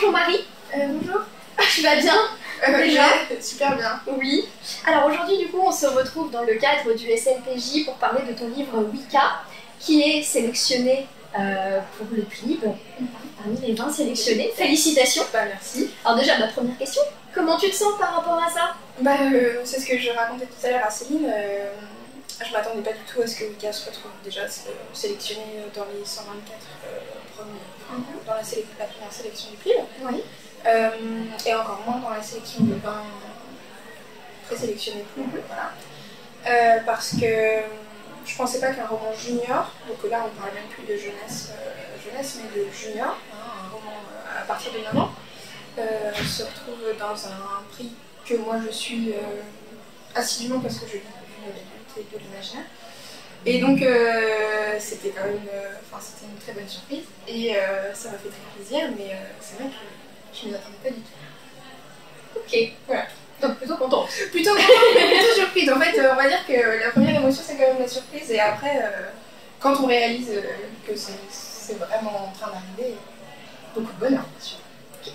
bonjour Marie. Bonjour. Tu vas bien déjà? Super bien. Oui. Alors aujourd'hui du coup on se retrouve dans le cadre du SNPJ pour parler de ton livre Wicca qui est sélectionné pour le PLIB parmi les 20 sélectionnés. Félicitations. Bah merci. Alors déjà ma première question, comment tu te sens par rapport à ça? C'est ce que je racontais tout à l'heure à Céline. Je m'attendais pas du tout à ce que Wicca se retrouve déjà sélectionné dans les 124 premiers, dans la première sélection du PLIB. Oui. Et encore moins dans la sélection de 20 présélectionnés. Voilà. Parce que je pensais pas qu'un roman junior, donc là on parle même plus de jeunesse, mais de junior, un roman à partir de 9 ans, se retrouve dans un prix que moi je suis assidûment parce que je lis une adulte et de l'imaginaire. Et donc c'était quand même c'était une très bonne surprise et ça m'a fait très plaisir, mais c'est vrai que je ne m'y attendais pas du tout. Ok, voilà. Donc plutôt contente. Plutôt contente, mais plutôt surprise. En fait, on va dire que la première émotion, c'est quand même la surprise. Et après, quand on réalise que c'est vraiment en train d'arriver, beaucoup de bonheur, bien sûr. Okay.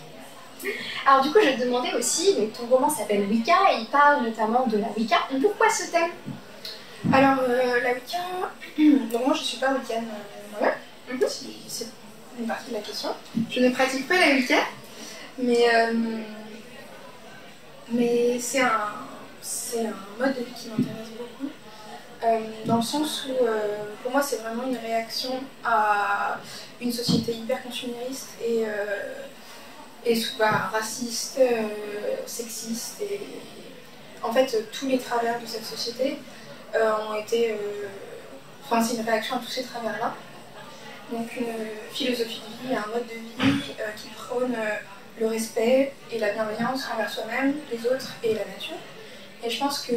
Alors du coup, je te demandais aussi, donc, ton roman s'appelle Wicca et il parle notamment de la Wicca. Pourquoi ce thème? Alors, la Wicca... Donc moi, je ne suis pas wiccaine moi-même. C'est une partie de la question. Je ne pratique pas la Wicca. Mais c'est un mode de vie qui m'intéresse beaucoup, dans le sens où pour moi c'est vraiment une réaction à une société hyper consumériste et raciste, sexiste et en fait tous les travers de cette société ont été... c'est une réaction à tous ces travers-là. Donc une philosophie de vie, un mode de vie qui prône le respect et la bienveillance envers soi-même, les autres et la nature. Et je pense que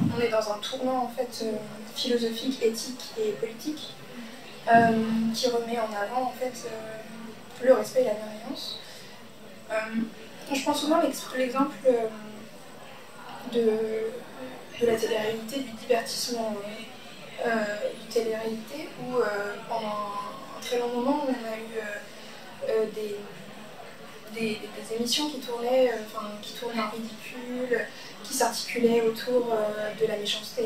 on est dans un tournant en fait philosophique, éthique et politique qui remet en avant en fait le respect et la bienveillance. Je prends souvent l'exemple de la télé-réalité, du divertissement du télé-réalité où pendant un très long moment on a eu des émissions qui tournaient en ridicule, qui s'articulaient autour de la méchanceté.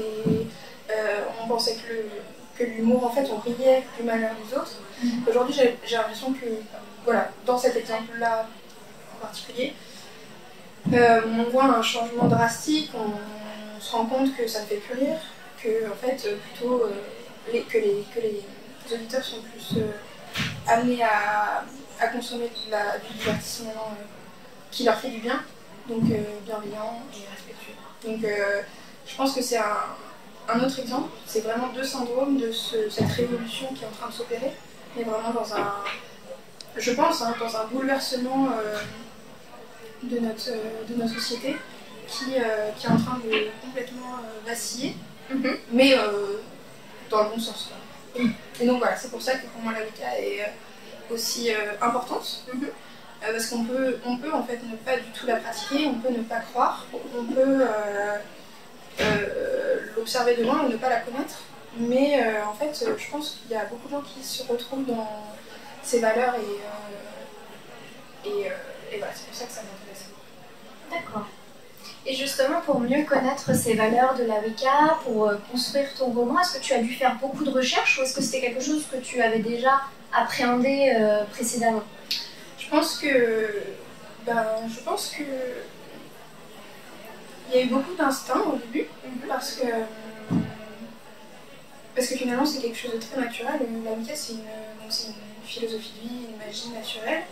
On pensait que l'humour, en fait, on riait du malheur des autres. Aujourd'hui, j'ai l'impression que, voilà, dans cet exemple-là en particulier, on voit un changement drastique, on se rend compte que ça ne fait plus rire, que, en fait, plutôt que les auditeurs sont plus amenés à consommer du divertissement qui leur fait du bien, donc bienveillant et respectueux. Donc je pense que c'est un autre exemple, c'est vraiment deux syndromes de cette révolution qui est en train de s'opérer, mais vraiment dans un bouleversement de notre société qui est en train de complètement vaciller, mais dans le bon sens. Et donc voilà, c'est pour ça que pour moi la Wicca est aussi importante, parce qu'on peut en fait ne pas du tout la pratiquer, on peut ne pas croire, on peut l'observer de loin ou ne pas la connaître, mais en fait je pense qu'il y a beaucoup de gens qui se retrouvent dans ces valeurs et voilà, c'est pour ça que ça m'intéresse. D'accord. Et justement, pour mieux connaître ces valeurs de la Wicca, pour construire ton roman, est-ce que tu as dû faire beaucoup de recherches ou est-ce que c'était quelque chose que tu avais déjà appréhendé précédemment? Je pense que il y a eu beaucoup d'instinct au début, parce que finalement c'est quelque chose de très naturel. La Wicca c'est une philosophie de vie, une magie naturelle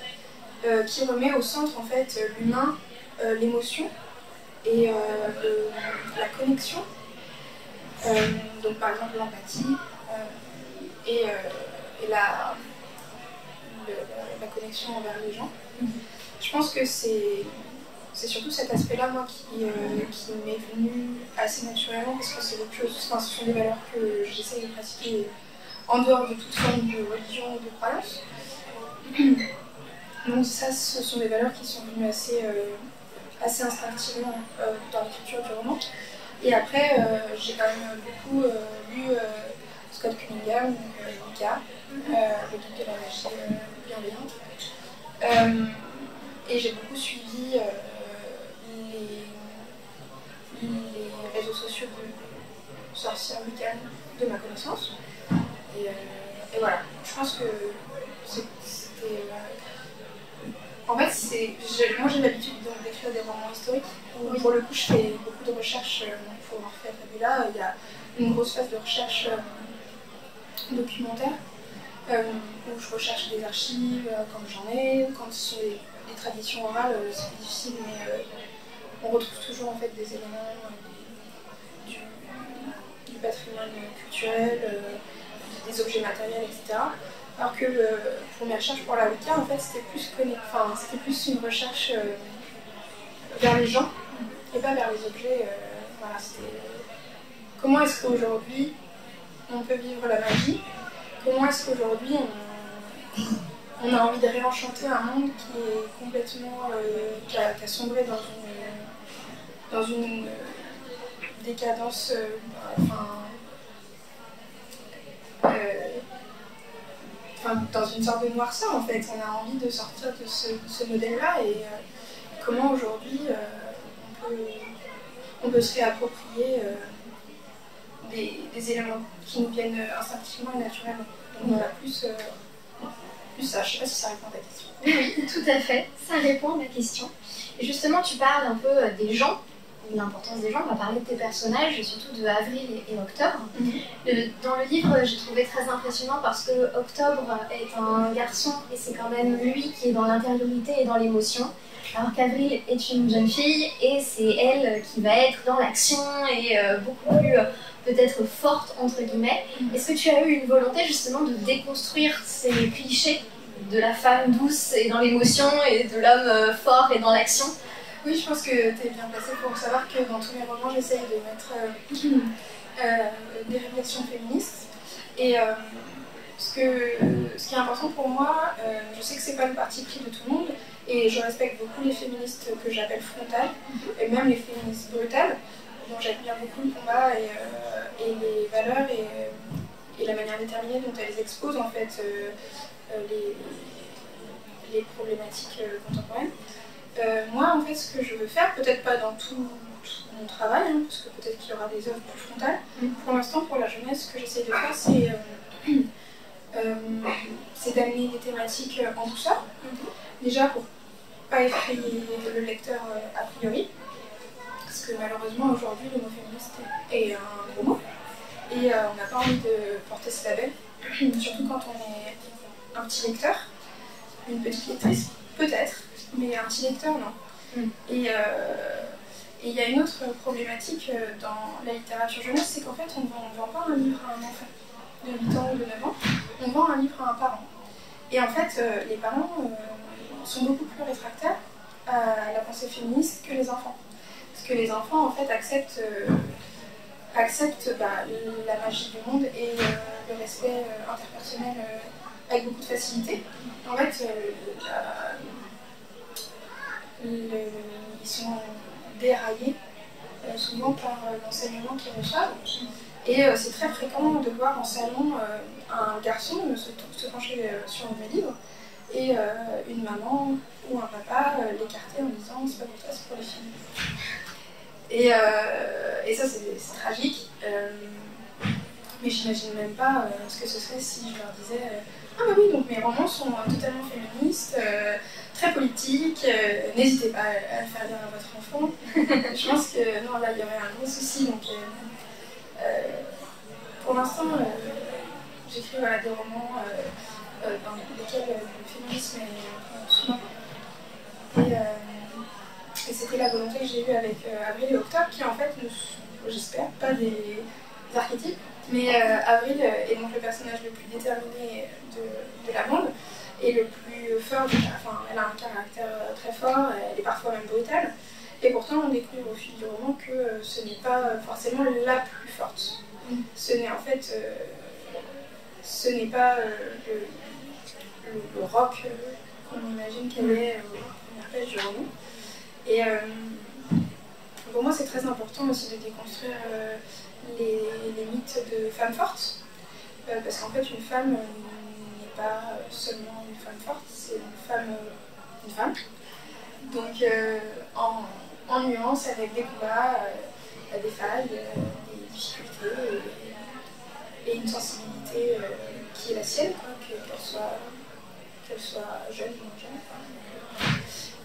qui remet au centre en fait l'humain, l'émotion et la connexion. Donc par exemple l'empathie et la connexion envers les gens. Je pense que c'est surtout cet aspect-là, moi, qui m'est venu assez naturellement, parce que c'est quelque chose, ce sont des valeurs que j'essaie de pratiquer en dehors de toute forme de religion ou de croyance. Donc ça, ce sont des valeurs qui sont venues assez instinctivement dans l'écriture du roman. Et après, j'ai quand même beaucoup lu Scott Cunningham, Wicca, le guide de la magie bienveillante. Et j'ai beaucoup suivi les réseaux sociaux de sorcières wiccanes de ma connaissance. Et voilà, je pense que c'était... En fait, moi j'ai l'habitude d'écrire des romans historiques où pour le coup je fais beaucoup de recherches pour avoir fait Fabula. Il y a une grosse phase de recherche documentaire où je recherche des archives quand j'en ai. Quand ce sont des traditions orales, c'est plus difficile, mais on retrouve toujours en fait des éléments du patrimoine culturel, des objets matériels, etc. Alors que pour mes recherches pour la Wicca, en fait, c'était plus une recherche vers les gens et pas vers les objets. Voilà, comment est-ce qu'aujourd'hui on peut vivre la magie? Comment est-ce qu'aujourd'hui on a envie de réenchanter un monde qui est complètement qui a sombré dans une décadence, dans une sorte de noirceur en fait. On a envie de sortir de ce modèle-là et comment aujourd'hui on peut se réapproprier des éléments qui nous viennent instinctivement et naturellement. Donc voilà, plus ça. Je sais pas si ça répond à ta question. Oui, tout à fait, ça répond à ma question. Et justement, tu parles un peu des gens, de l'importance des gens. On va parler de tes personnages, surtout de Avril et Octobre. Dans le livre, j'ai trouvé très impressionnant parce que Octobre est un garçon et c'est quand même lui qui est dans l'intériorité et dans l'émotion. Alors qu'Avril est une jeune fille et c'est elle qui va être dans l'action et beaucoup plus peut-être forte entre guillemets. Est-ce que tu as eu une volonté justement de déconstruire ces clichés de la femme douce et dans l'émotion et de l'homme fort et dans l'action? Oui, je pense que tu es bien placée pour savoir que dans tous mes romans, j'essaye de mettre des réflexions féministes. Et ce qui est important pour moi, je sais que c'est pas le parti pris de tout le monde, et je respecte beaucoup les féministes que j'appelle frontales, et même les féministes brutales, dont j'admire beaucoup le combat et les valeurs et la manière déterminée dont elles exposent en fait les problématiques contemporaines. Moi, en fait, ce que je veux faire, peut-être pas dans tout mon travail, hein, parce que peut-être qu'il y aura des œuvres plus frontales. Pour l'instant, pour la jeunesse, ce que j'essaie de faire, c'est d'amener des thématiques en douceur. Déjà, pour pas effrayer le lecteur a priori, parce que malheureusement, aujourd'hui, le mot féministe est un gros mot, et on n'a pas envie de porter ce label, surtout quand on est un petit lecteur, une petite lectrice, peut-être, mais un petit lecteur, non. Et il y a une autre problématique dans la littérature jeunesse, c'est qu'en fait, on ne vend pas un livre à un enfant de 8 ans ou de 9 ans, on vend un livre à un parent. Et en fait, les parents sont beaucoup plus réfractaires à la pensée féministe que les enfants. Parce que les enfants, en fait, acceptent la magie du monde et le respect interpersonnel avec beaucoup de facilité. En fait, ils sont déraillés souvent par l'enseignement qu'ils reçoivent. Et c'est très fréquent de voir en salon un garçon se pencher sur un livre et une maman ou un papa l'écarter en disant c'est pas pour toi, c'est pour les filles. Et ça c'est tragique. Mais j'imagine même pas ce que ce serait si je leur disais ah bah oui, donc mes romans sont totalement féministes, très politiques, n'hésitez pas à le faire lire à votre enfant. Je pense que non, là il y aurait un gros souci. Donc, pour l'instant, j'écris des romans dans lesquels le féminisme est souvent. Et c'était la volonté que j'ai eue avec Avril et Octobre, qui en fait ne sont, j'espère, pas des archétypes. Mais Avril est donc le personnage le plus déterminé de la bande et le plus fort. Enfin, elle a un caractère très fort, elle est parfois même brutale. Et pourtant, on découvre au fil du roman que ce n'est pas forcément la plus forte. Ce n'est en fait, ce n'est pas le rock qu'on imagine qu'elle est aux premières pages du roman. Et pour moi, c'est très important aussi de déconstruire les mythes de femmes fortes, parce qu'en fait, une femme n'est pas seulement une femme forte, c'est une femme une femme. Donc en nuance, avec des combats, des failles, des difficultés et une sensibilité qui est la sienne, quoi, qu'elle soit jeune ou moins jeune.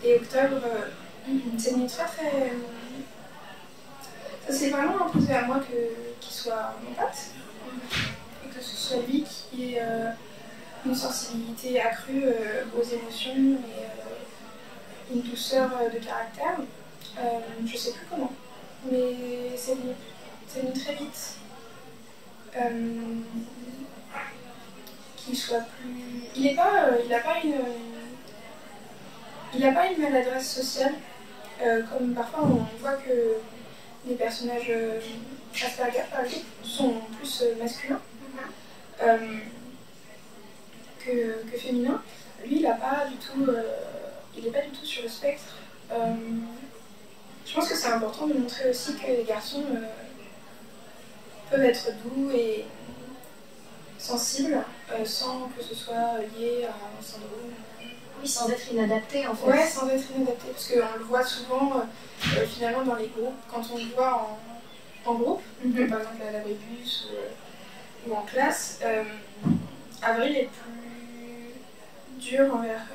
Et Octobre, c'est une très très... Ça s'est vraiment imposé à moi qu'il soit mon pote, et que ce soit lui qui ait une sensibilité accrue aux émotions et une douceur de caractère. Je sais plus comment, mais c'est venu très vite. Qu'il soit plus... Il n'a pas une maladresse sociale, comme parfois on voit que les personnages Asperger, par exemple, sont plus masculins que féminins. Lui, il n'est pas du tout sur le spectre. Je pense que c'est important de montrer aussi que les garçons peuvent être doux et sensibles sans que ce soit lié à un syndrome. Oui, sans être inadapté en fait. Ouais, sans être inadapté, parce qu'on le voit souvent finalement dans les groupes, quand on le voit en groupe, comme par exemple à l'abribus ou en classe, Avril est plus dure envers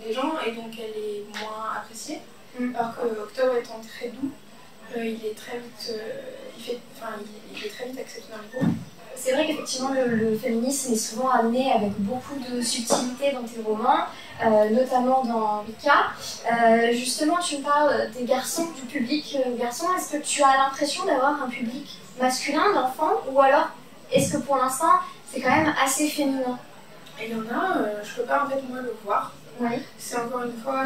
les gens et donc elle est moins appréciée, alors qu'Octobre étant très doux, il est très vite, il est très vite accepté dans le groupe. C'est vrai qu'effectivement le féminisme est souvent amené avec beaucoup de subtilité dans tes romans, notamment dans Wicca. Justement, tu me parles des garçons, du public garçon. Est-ce que tu as l'impression d'avoir un public masculin, d'enfants, ou alors est-ce que pour l'instant c'est quand même assez féminin? Et il y en a, je peux pas en fait moi le voir. Oui. C'est encore une fois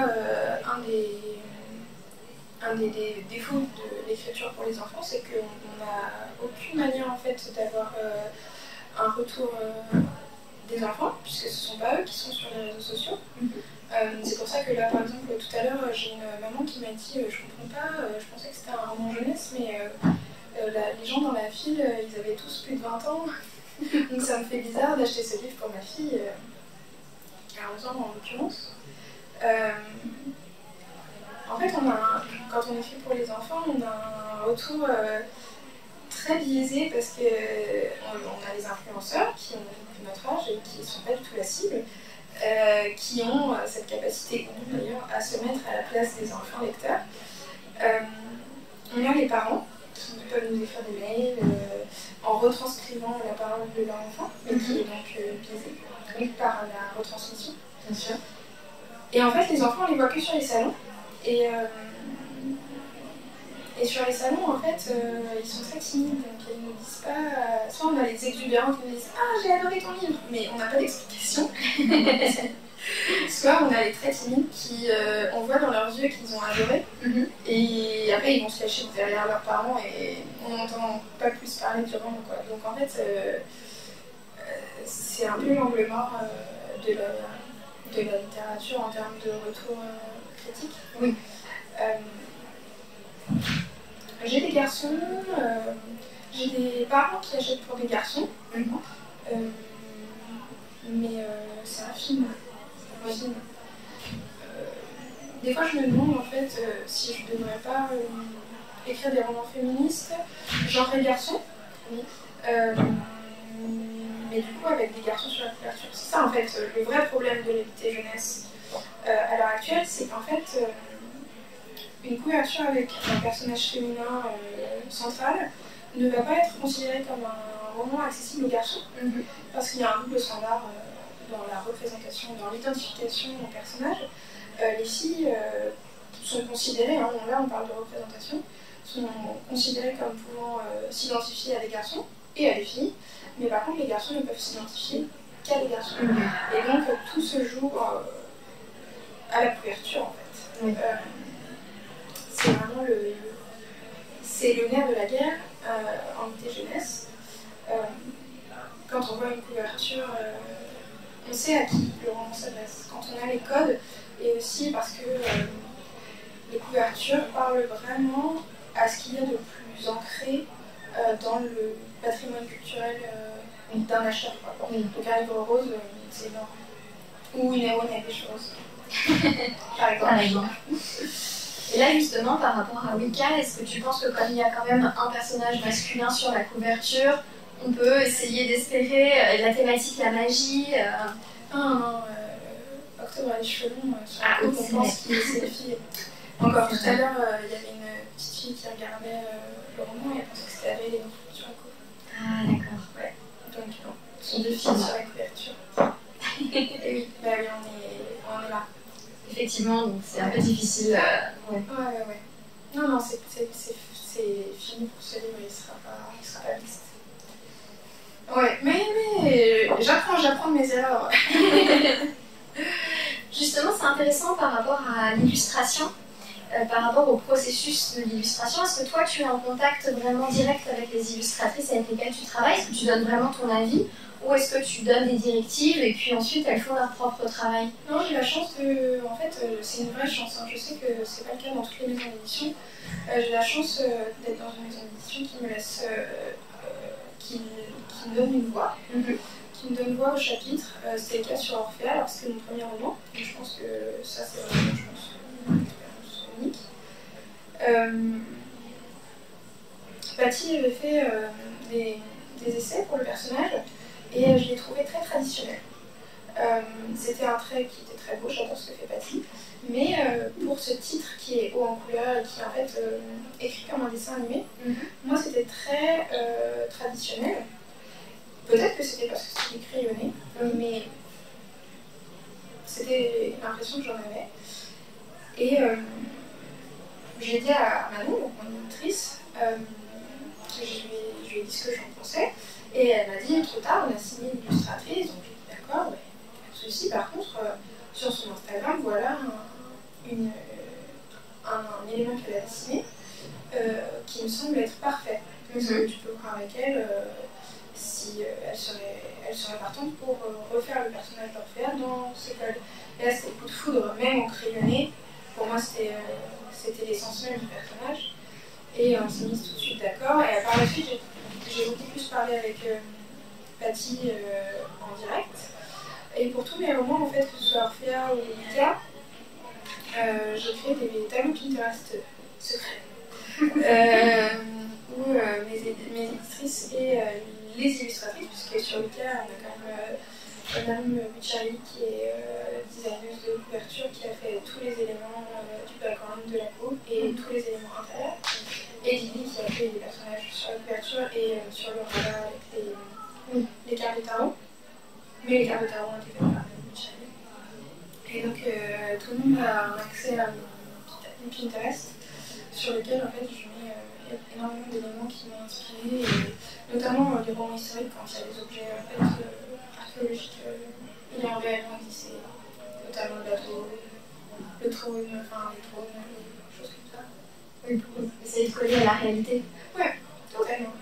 un des défauts de l'écriture pour les enfants, c'est qu'on n'a aucune manière en fait d'avoir un retour des enfants, puisque ce ne sont pas eux qui sont sur les réseaux sociaux. C'est pour ça que là, par exemple, tout à l'heure, j'ai une maman qui m'a dit je comprends pas, je pensais que c'était un roman jeunesse, mais les gens dans la file, ils avaient tous plus de 20 ans. Donc ça me fait bizarre d'acheter ce livre pour ma fille, qui a 11 ans en l'occurrence. En fait, quand on écrit pour les enfants, on a un retour très biaisé parce qu'on a les influenceurs qui ont notre âge et qui ne sont pas du tout la cible, qui ont cette capacité, d'ailleurs, à se mettre à la place des enfants lecteurs. On a les parents qui peuvent nous écrire des mails en retranscrivant la parole de leur enfant, mais qui est donc biaisée par la retransmission. Bien sûr. Et en fait, les enfants, on les voit que sur les salons. Et sur les salons, en fait, ils sont très timides, donc ils ne disent pas... soit on a les exubérants qui nous disent « Ah, j'ai adoré ton livre !» mais on n'a pas d'explication. Soit on a les très timides qui, on voit dans leurs yeux qu'ils ont adoré, et après ils vont se cacher derrière leurs parents et on n'entend pas plus parler du roman, quoi. Donc en fait, c'est un peu l'angle mort de la littérature en termes de retour critique. Oui. J'ai des garçons, j'ai des parents qui achètent pour des garçons, mais c'est un film. Des fois, je me demande en fait si je ne devrais pas écrire des romans féministes, genre les garçons, mais du coup avec des garçons sur la couverture. C'est ça en fait le vrai problème de l'édité jeunesse à l'heure actuelle, c'est qu'en fait une couverture avec un personnage féminin central ne va pas être considérée comme un roman accessible aux garçons, parce qu'il y a un double standard dans la représentation, dans l'identification au personnage. Les filles sont considérées, là on parle de représentation, sont considérées comme pouvant s'identifier à des garçons et à des filles, mais par contre les garçons ne peuvent s'identifier qu'à des garçons. Et donc tout se joue à la couverture en fait. C'est vraiment le nerf de la guerre en été jeunesse. Quand on voit une couverture, on sait à qui le roman s'adresse. Quand on a les codes, et aussi parce que les couvertures parlent vraiment à ce qu'il y a de plus ancré dans le patrimoine culturel d'un acheteur. Donc un livre rose, c'est énorme. Ou une héroïne avec des choses. Par exemple. Et là, justement, par rapport à Wicca, est-ce que tu penses que comme il y a quand même un personnage masculin sur la couverture, on peut essayer d'espérer la thématique, la magie Non, Octobre a les cheveux longs, sur la coupe, on pense que c'est les filles. Encore tout à l'heure, il y avait une petite fille qui regardait le roman et elle pensait que c'était Ariel et non sur la coupe. Ah, d'accord. Ouais. Donc, non, ce sont deux filles sur la couverture. Et oui, bah oui, on est là. Effectivement, donc c'est un peu difficile. Ouais. Non, c'est fini pour ce livre, il sera pas mixte. Ouais, mais j'apprends de mes erreurs. Justement, c'est intéressant par rapport à l'illustration, par rapport au processus de l'illustration. Est-ce que toi, tu es en contact vraiment direct avec les illustratrices avec lesquelles tu travailles? Est-ce que tu donnes vraiment ton avis? Ou est-ce que tu donnes des directives et puis ensuite elles font leur propre travail? Non, j'ai la chance de... En fait, c'est une vraie chance. Hein. Je sais que c'est pas le cas dans toutes les maisons d'édition. J'ai la chance d'être dans une maison d'édition qui me laisse... qui me donne une voix. Qui me donne voix au chapitre. C'était le cas sur Orphea, alors c'était mon premier roman. Donc je pense que ça, c'est vraiment une expérience unique. Patty avait fait des essais pour le personnage. Et je l'ai trouvé très traditionnel. C'était un trait qui était très beau, j'adore ce que fait Patty. Mais pour ce titre qui est haut en couleur et qui est en fait écrit comme un dessin animé, moi c'était très traditionnel. Peut-être que c'était parce que c'était crayonné, mais c'était l'impression que j'en avais. Et j'ai dit à Manon, donc mon éditrice, je lui ai dit ce que j'en pensais. Et elle m'a dit, trop tard, on a signé une illustratrice, donc j'ai dit d'accord, pas de souci. Par contre, sur son Instagram, voilà un élément qu'elle a signé qui me semble être parfait. Est-ce que tu peux voir avec elle si elle serait partante pour refaire le personnage d'Orphea dans ce code. Et là, c'était coup de foudre, même en crayonné. Pour moi, c'était l'essence même du personnage. Et on s'est mis tout de suite d'accord. Et par la suite, j'ai beaucoup plus parlé avec Patty en direct. Et pour tous mes romans, en fait, que ce soit Orphea ou Wicca, j'ai créé des tableaux Pinterest secrets. Où mes éditrices et les illustratrices, puisque sur Wicca, on a quand même Madame Bucciari qui est designeuse de couverture, qui a fait tous les éléments du background de la coupe et tous les éléments intérieurs. Et Lily qui a fait les personnages sur la couverture et sur le radar avec les cartes de tarot. Mais les cartes de tarot ont été faites par Madame Bucciari. Et donc tout le monde a un accès à mon Pinterest sur lequel en fait je mets énormément d'éléments qui m'ont inspiré, et notamment les romans historiques quand il y a des objets en fait, archéologiques ayant réellement existé, notamment le bateau, le trône, enfin les trônes, des choses comme ça. Oui, pour essayer de coller à la réalité. Ouais, totalement.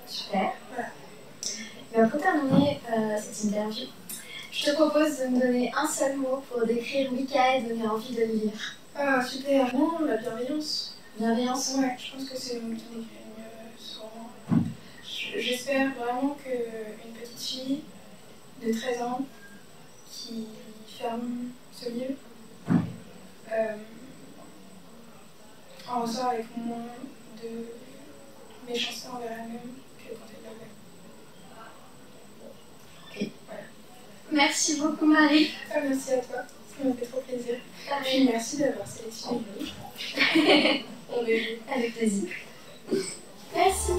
Super. Voilà. Et pour terminer cette interview, je te propose de me donner un seul mot pour décrire Wicca et donner envie de le lire. Ah, super. Non, la bienveillance. Bienveillance? Ouais, je pense que c'est le mot qui décrit ce roman. J'espère vraiment qu'une petite fille de 13 ans qui ferme ce livre en ressort avec moins de méchanceté envers elle-même que quand elle l'avait. Ok, voilà. Merci beaucoup Marie. Merci à toi, ça m'a fait trop plaisir. Puis merci d'avoir sélectionné le livre. On est avec plaisir. Merci.